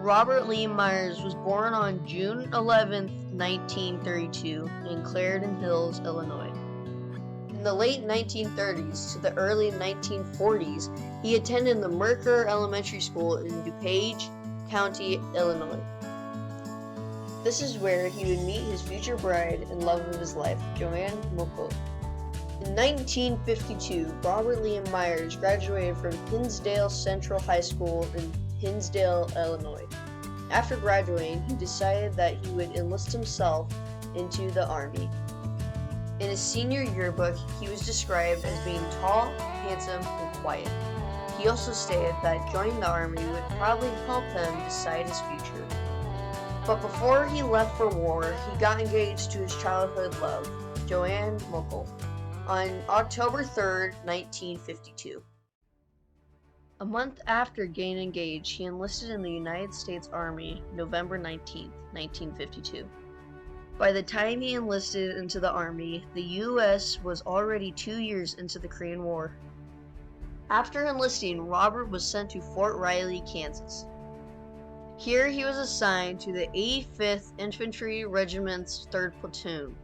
Robert Lee Myers was born on June 11, 1932, in Clarendon Hills, Illinois. In the late 1930s to the early 1940s, he attended the Mercer Elementary School in DuPage County, Illinois. This is where he would meet his future bride and love of his life, Joanne Mokel. In 1952, Robert Lee Myers graduated from Hinsdale Central High School in Hinsdale, Illinois. After graduating, he decided that he would enlist himself into the Army. In his senior yearbook, he was described as being tall, handsome, and quiet. He also stated that joining the Army would probably help him decide his future. But before he left for war, he got engaged to his childhood love, Joanne Mokel, on October 3, 1952. A month after getting engaged, he enlisted in the United States Army November 19, 1952. By the time he enlisted into the Army, the U.S. was already 2 years into the Korean War. After enlisting, Robert was sent to Fort Riley, Kansas. Here he was assigned to the 85th Infantry Regiment's 3rd Platoon.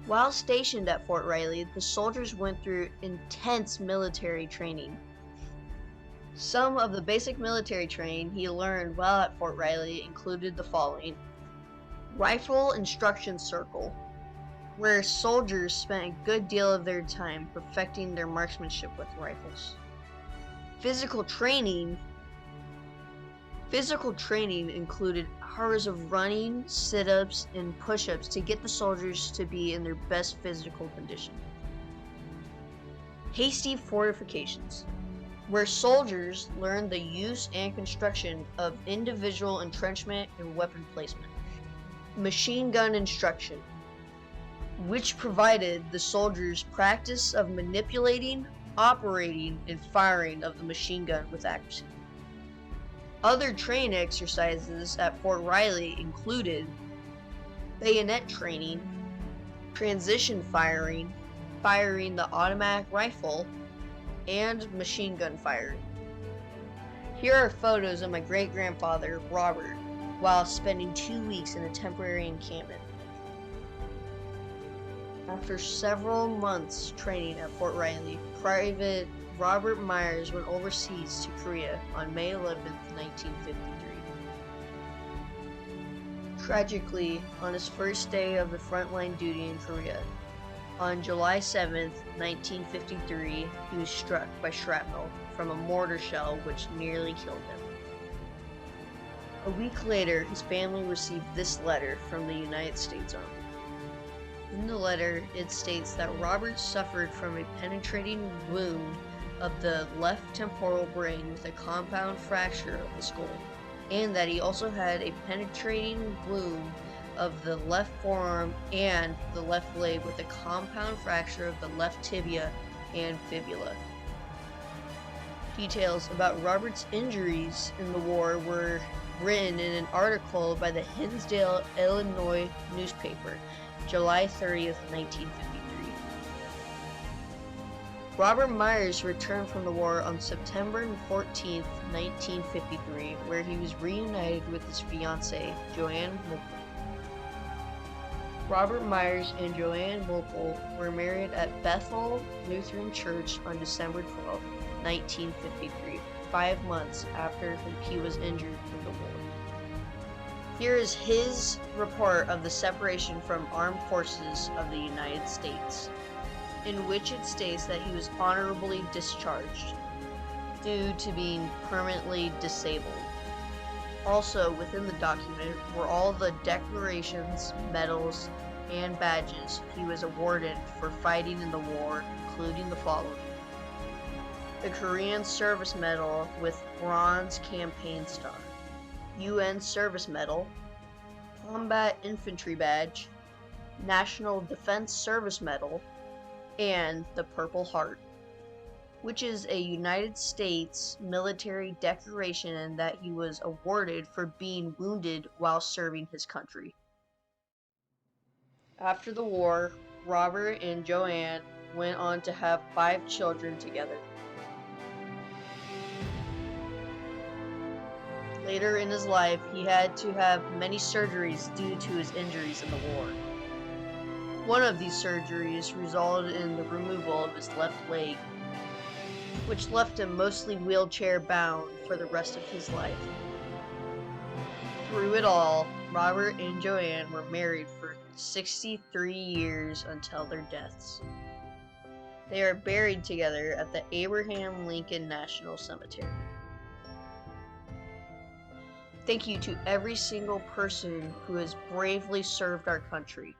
While stationed at Fort Riley, the soldiers went through intense military training. Some of the basic military training he learned while at Fort Riley included the following: Rifle Instruction Circle, where soldiers spent a good deal of their time perfecting their marksmanship with rifles. Physical training included hours of running, sit-ups, and push-ups to get the soldiers to be in their best physical condition. Hasty fortifications, where soldiers learned the use and construction of individual entrenchment and weapon placement. Machine gun instruction, which provided the soldiers practice of manipulating, operating, and firing of the machine gun with accuracy. Other training exercises at Fort Riley included bayonet training, transition firing, firing the automatic rifle, and machine gun firing. Here are photos of my great-grandfather, Robert, while spending 2 weeks in a temporary encampment. After several months training at Fort Riley, Private Robert Myers went overseas to Korea on May 11, 1953. Tragically, on his first day of the frontline duty in Korea, on July 7, 1953, he was struck by shrapnel from a mortar shell which nearly killed him. A week later, his family received this letter from the United States Army. In the letter, it states that Robert suffered from a penetrating wound of the left temporal brain with a compound fracture of the skull, and that he also had a penetrating wound of the left forearm and the left leg with a compound fracture of the left tibia and fibula. Details about Robert's injuries in the war were written in an article by the Hinsdale, Illinois newspaper, July 30th, 1953. Robert Myers returned from the war on September 14th, 1953, where he was reunited with his fiancée, Joanne Mokel. Robert Myers and Joanne Mokel were married at Bethel Lutheran Church on December 12, 1953, 5 months after he was injured in the war. Here is his report of the separation from Armed Forces of the United States, in which it states that he was honorably discharged due to being permanently disabled. Also within the document were all the decorations, medals, and badges he was awarded for fighting in the war, including the following: the Korean Service Medal with Bronze Campaign Star, UN Service Medal, Combat Infantry Badge, National Defense Service Medal, and the Purple Heart, which is a United States military decoration that he was awarded for being wounded while serving his country. After the war, Robert and Joanne went on to have 5 children together. Later in his life, he had to have many surgeries due to his injuries in the war. One of these surgeries resulted in the removal of his left leg, which left him mostly wheelchair-bound for the rest of his life. Through it all, Robert and Joanne were married for 63 years until their deaths. They are buried together at the Abraham Lincoln National Cemetery. Thank you to every single person who has bravely served our country.